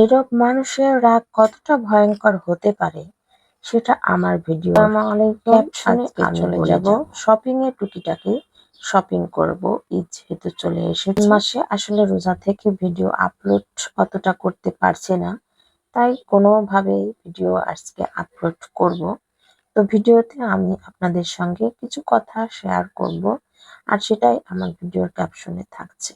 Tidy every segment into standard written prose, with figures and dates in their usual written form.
নীরব মানুষের রাগ কতটা ভয়ঙ্কর হতে পারে সেটা আমার ভিডিও ক্যাপশনে আমি চলে যাব। শপিং এ টুকিটাকি শপিং করব, ঈদ যেহেতু চলে এসেছে। মাসে আসলে রোজা থেকে ভিডিও আপলোড অতটা করতে পারছি না, তাই কোনোভাবেই ভিডিও আজকে আপলোড করব। তো ভিডিওতে আমি আপনাদের সঙ্গে কিছু কথা শেয়ার করব, আর সেটাই আমার ভিডিওর ক্যাপশনে থাকছে।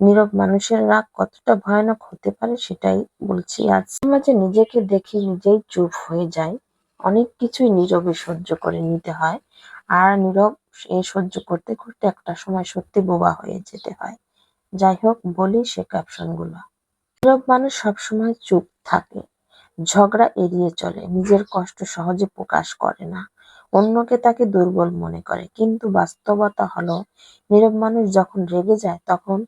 নীরব মানুষের রাগ কতটা ভয়ানক হতে পারে সেটাই বলছি আজ। মাঝে নিজেকে দেখে নিজেই চুপ হয়ে যায়, অনেক কিছুই নীরবে সহ্য করে নিতে হয়, আর নীরব সহ্য করতে করতে একটা সময় সত্যি বোবা হয়ে যেতে হয়। যাই হোক, বলি সে ক্যাপশন গুলো। নীরব মানুষ সবসময় চুপ থাকে, ঝগড়া এড়িয়ে চলে, নিজের কষ্ট সহজে প্রকাশ করে না, অন্যকে তাকে দুর্বল মনে করে। কিন্তু বাস্তবতা হলো, নীরব মানুষ যখন রেগে যায় তখন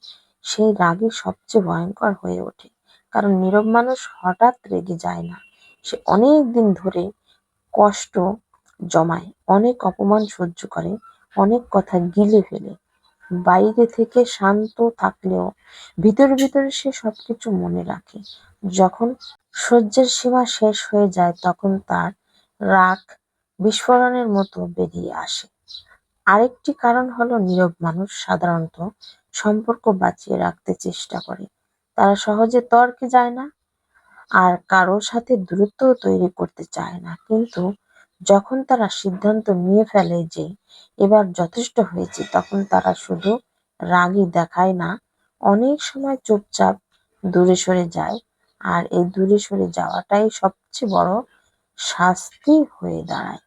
সেই রাগই সবচেয়ে ভয়ঙ্কর হয়ে ওঠে। কারণ নীরব মানুষ হঠাৎ রেগে যায় না, সে অনেক দিন ধরে কষ্ট জমায়, অনেক অপমান সহ্য করে, অনেক কথা গিলে ফেলে। বাইরে থেকে শান্ত থাকলেও ভিতরে ভিতরে সে সবকিছু মনে রাখে। যখন সহ্যের সীমা শেষ হয়ে যায় তখন তার রাগ বিস্ফোরণের মতো বেরিয়ে আসে। আরেকটি কারণ হলো, নীরব মানুষ সাধারণত সম্পর্ক বাঁচিয়ে রাখতে চেষ্টা করে। তারা সহজে তর্কে যায় না, আর কারোর সাথে দূরত্ব তৈরি করতে চায় না। কিন্তু যখন তারা সিদ্ধান্ত নিয়ে ফেলে যে এবার যথেষ্ট হয়েছে, তখন তারা শুধু রাগই দেখায় না, অনেক সময় চুপচাপ দূরে সরে যায়। আর এই দূরে সরে যাওয়াটাই সবচেয়ে বড় শাস্তি হয়ে দাঁড়ায়।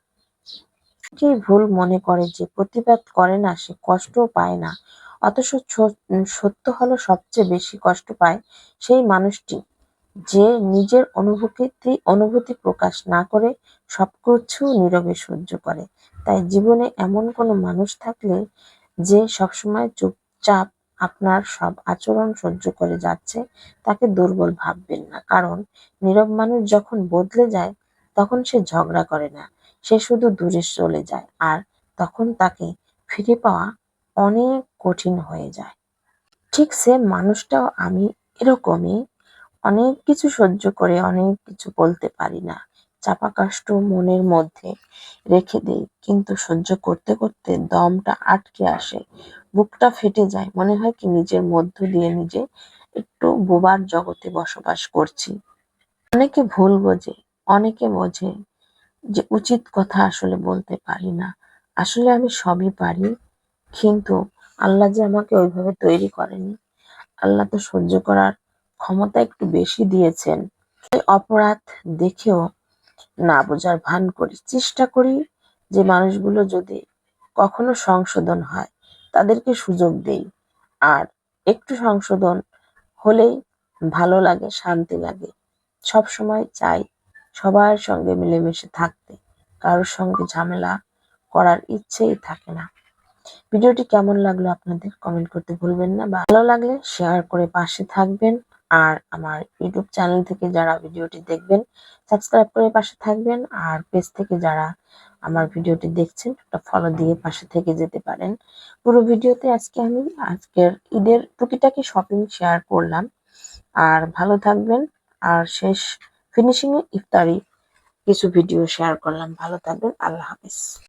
কেউ ভুল মনে করে যে প্রতিবাদ করে না সে কষ্টও পায় না, অথচ সত্য হলো সবচেয়ে বেশি কষ্ট পায় সেই মানুষটি যে নিজের অনুভূতি প্রকাশ না করে সবকিছু নীরবে সহ্য করে। তাই জীবনে এমন কোনো মানুষ থাকলে যে সবসময় চুপচাপ আপনার সব আচরণ সহ্য করে যাচ্ছে, তাকে দুর্বল ভাববেন না। কারণ নীরব মানুষ যখন বদলে যায় তখন সে ঝগড়া করে না, সে শুধু দূরে চলে যায়, আর তখন তাকে ফিরে পাওয়া অনেক কঠিন হয়ে যায়। ঠিক সেম মানুষটাও আমি এরকমই, অনেক কিছু সহ্য করে অনেক কিছু বলতে পারি না, চাপা কষ্ট মনের মধ্যে রেখে দেই। কিন্তু সহ্য করতে করতে দমটা আটকে আসে, বুকটা ফেটে যায়, মনে হয় কি নিজের মধ্য দিয়ে নিজে একটু বোবার জগতে বসবাস করছি। অনেকে ভুল বোঝে, অনেকে বোঝে যে উচিত কথা আসলে বলতে পারি না। আসলে আমি সবই পারি, কিন্তু আল্লাহ যে আমাকে ওইভাবে তৈরি করেনি। আল্লাহ তো সহ্য করার ক্ষমতা একটু বেশি দিয়েছেন। এই অপরাধ দেখেও না বোঝার ভান করি, চেষ্টা করি যে মানুষগুলো যদি কখনো সংশোধন হয় তাদেরকে সুযোগ দেই। আর একটু সংশোধন হলেই ভালো লাগে, শান্তি লাগে। সব সময় চাই সবার সঙ্গে মিলেমিশে থাকতে, কারোর সঙ্গে ঝামেলা করার ইচ্ছেই থাকে না। ভিডিওটি কেমন লাগলো আপনাদের কমেন্ট করতে ভুলবেন না, ভালো লাগলে শেয়ার করে পাশে থাকবেন। আর আমার ইউটিউব চ্যানেল থেকে যারা ভিডিওটি দেখবেন সাবস্ক্রাইব করে পাশে থাকবেন, আর পেজ থেকে যারা আমার ভিডিওটি দেখছেন একটা ফলো দিয়ে পাশে থেকে যেতে পারেন। পুরো ভিডিওতে আমি আজকের ঈদের টুকিটাকি শপিং শেয়ার করলাম। আর ভালো থাকবেন। আর শেষ ফিনিশিং এ ইফতারি কিছু ভিডিও শেয়ার করলাম। ভালো থাকবেন, আল্লাহ হাফেজ।